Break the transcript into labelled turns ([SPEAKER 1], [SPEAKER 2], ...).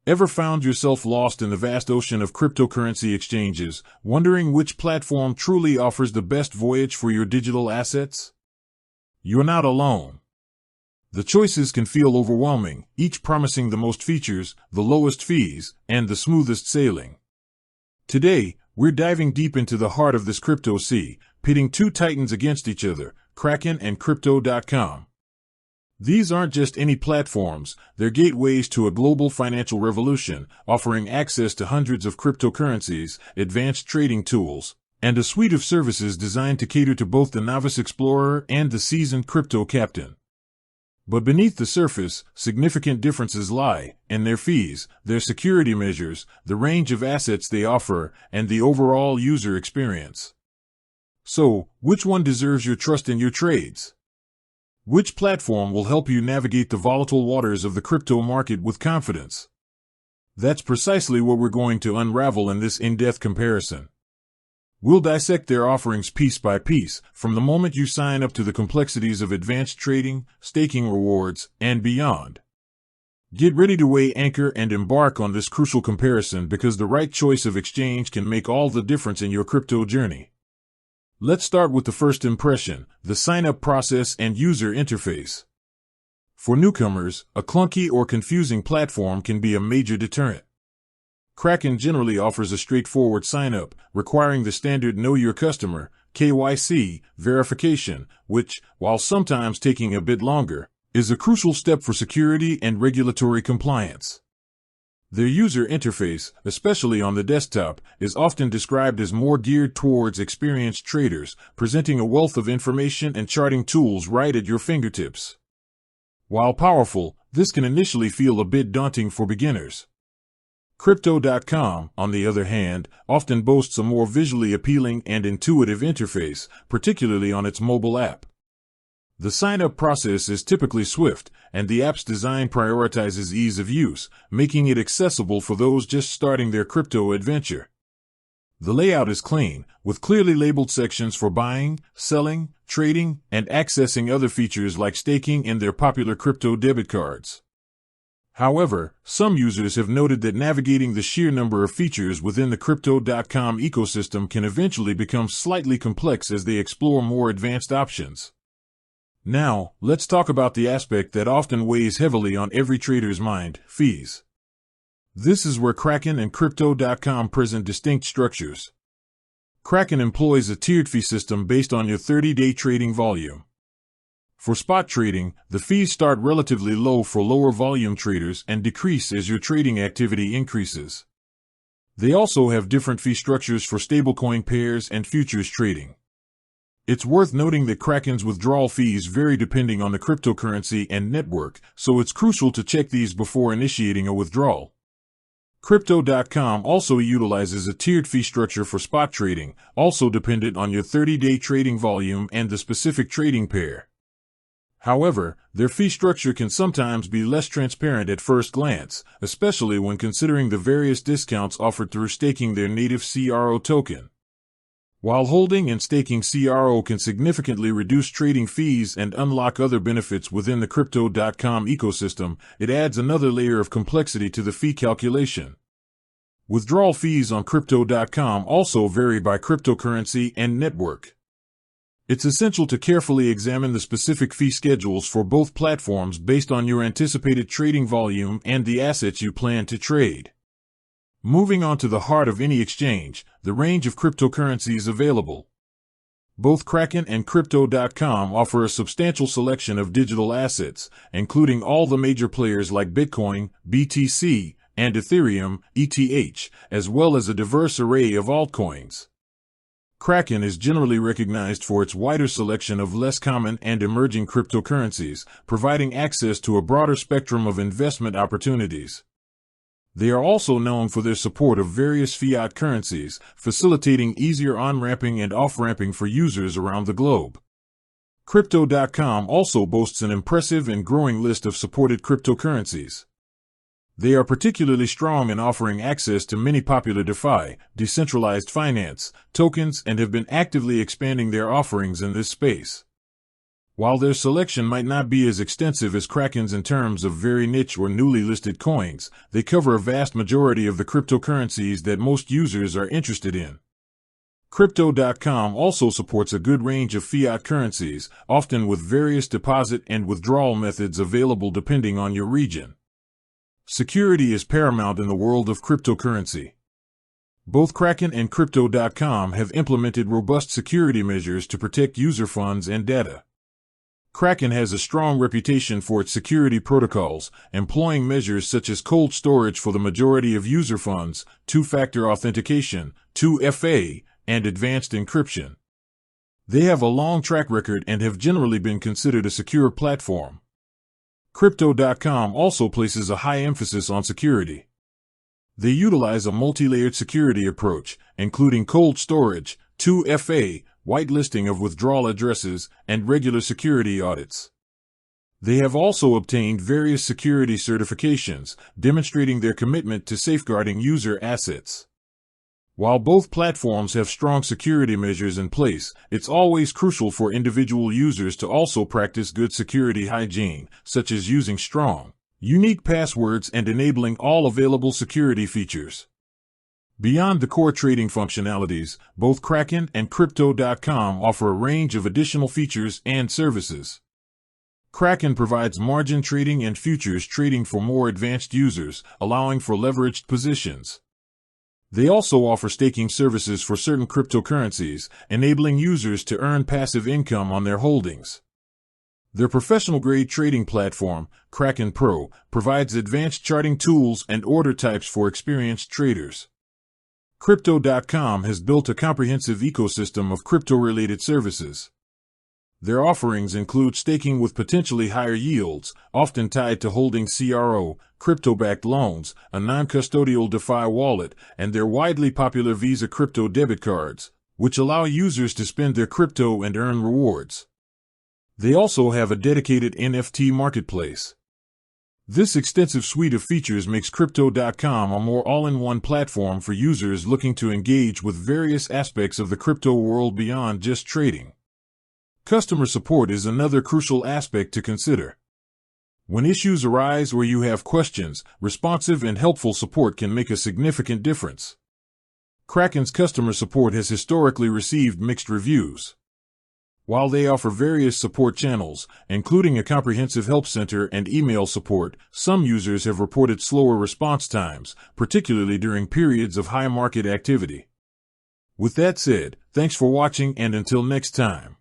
[SPEAKER 1] Ever found yourself lost in the vast ocean of cryptocurrency exchanges, wondering which platform truly offers the best voyage for your digital assets? You're not alone. The choices can feel overwhelming, each promising the most features, the lowest fees, and the smoothest sailing. Today, we're diving deep into the heart of this crypto sea, pitting two titans against each other, Kraken and Crypto.com. These aren't just any platforms, they're gateways to a global financial revolution, offering access to hundreds of cryptocurrencies, advanced trading tools, and a suite of services designed to cater to both the novice explorer and the seasoned crypto captain. But beneath the surface, significant differences lie in their fees, their security measures, the range of assets they offer, and the overall user experience. So, which one deserves your trust in your trades? Which platform will help you navigate the volatile waters of the crypto market with confidence? That's precisely what we're going to unravel in this in-depth comparison. We'll dissect their offerings piece by piece, from the moment you sign up to the complexities of advanced trading, staking rewards, and beyond. Get ready to weigh anchor and embark on this crucial comparison, because the right choice of exchange can make all the difference in your crypto journey. Let's start with the first impression, the sign-up process and user interface. For newcomers, a clunky or confusing platform can be a major deterrent. Kraken generally offers a straightforward sign-up, requiring the standard Know Your Customer (KYC) verification, which, while sometimes taking a bit longer, is a crucial step for security and regulatory compliance. Their user interface, especially on the desktop, is often described as more geared towards experienced traders, presenting a wealth of information and charting tools right at your fingertips. While powerful, this can initially feel a bit daunting for beginners. Crypto.com, on the other hand, often boasts a more visually appealing and intuitive interface, particularly on its mobile app. The sign-up process is typically swift, and the app's design prioritizes ease of use, making it accessible for those just starting their crypto adventure. The layout is clean, with clearly labeled sections for buying, selling, trading, and accessing other features like staking and their popular crypto debit cards. However, some users have noted that navigating the sheer number of features within the Crypto.com ecosystem can eventually become slightly complex as they explore more advanced options. Now, let's talk about the aspect that often weighs heavily on every trader's mind, fees. This is where Kraken and Crypto.com present distinct structures. Kraken employs a tiered fee system based on your 30-day trading volume. For spot trading, the fees start relatively low for lower volume traders and decrease as your trading activity increases. They also have different fee structures for stablecoin pairs and futures trading. It's worth noting that Kraken's withdrawal fees vary depending on the cryptocurrency and network, so it's crucial to check these before initiating a withdrawal. Crypto.com also utilizes a tiered fee structure for spot trading, also dependent on your 30-day trading volume and the specific trading pair. However, their fee structure can sometimes be less transparent at first glance, especially when considering the various discounts offered through staking their native CRO token. While holding and staking CRO can significantly reduce trading fees and unlock other benefits within the Crypto.com ecosystem, it adds another layer of complexity to the fee calculation. Withdrawal fees on Crypto.com also vary by cryptocurrency and network. It's essential to carefully examine the specific fee schedules for both platforms based on your anticipated trading volume and the assets you plan to trade. Moving on to the heart of any exchange, the range of cryptocurrencies available. Both Kraken and Crypto.com offer a substantial selection of digital assets, including all the major players like Bitcoin, BTC, and Ethereum, ETH, as well as a diverse array of altcoins. Kraken is generally recognized for its wider selection of less common and emerging cryptocurrencies, providing access to a broader spectrum of investment opportunities. They are also known for their support of various fiat currencies, facilitating easier on-ramping and off-ramping for users around the globe. Crypto.com also boasts an impressive and growing list of supported cryptocurrencies. They are particularly strong in offering access to many popular DeFi, decentralized finance, tokens, and have been actively expanding their offerings in this space. While their selection might not be as extensive as Kraken's in terms of very niche or newly listed coins, they cover a vast majority of the cryptocurrencies that most users are interested in. Crypto.com also supports a good range of fiat currencies, often with various deposit and withdrawal methods available depending on your region. Security is paramount in the world of cryptocurrency. Both Kraken and Crypto.com have implemented robust security measures to protect user funds and data. Kraken has a strong reputation for its security protocols, employing measures such as cold storage for the majority of user funds, two-factor authentication, 2FA, and advanced encryption. They have a long track record and have generally been considered a secure platform. Crypto.com also places a high emphasis on security. They utilize a multi-layered security approach, including cold storage, 2FA, whitelisting of withdrawal addresses, and regular security audits. They have also obtained various security certifications, demonstrating their commitment to safeguarding user assets. While both platforms have strong security measures in place, it's always crucial for individual users to also practice good security hygiene, such as using strong, unique passwords and enabling all available security features. Beyond the core trading functionalities, both Kraken and Crypto.com offer a range of additional features and services. Kraken provides margin trading and futures trading for more advanced users, allowing for leveraged positions. They also offer staking services for certain cryptocurrencies, enabling users to earn passive income on their holdings. Their professional-grade trading platform, Kraken Pro, provides advanced charting tools and order types for experienced traders. Crypto.com has built a comprehensive ecosystem of crypto-related services. Their offerings include staking with potentially higher yields, often tied to holding CRO, crypto-backed loans, a non-custodial DeFi wallet, and their widely popular Visa crypto debit cards, which allow users to spend their crypto and earn rewards. They also have a dedicated NFT marketplace. This extensive suite of features makes Crypto.com a more all-in-one platform for users looking to engage with various aspects of the crypto world beyond just trading. Customer support is another crucial aspect to consider. When issues arise or you have questions, responsive and helpful support can make a significant difference. Kraken's customer support has historically received mixed reviews. While they offer various support channels, including a comprehensive help center and email support, some users have reported slower response times, particularly during periods of high market activity. With that said, thanks for watching and until next time.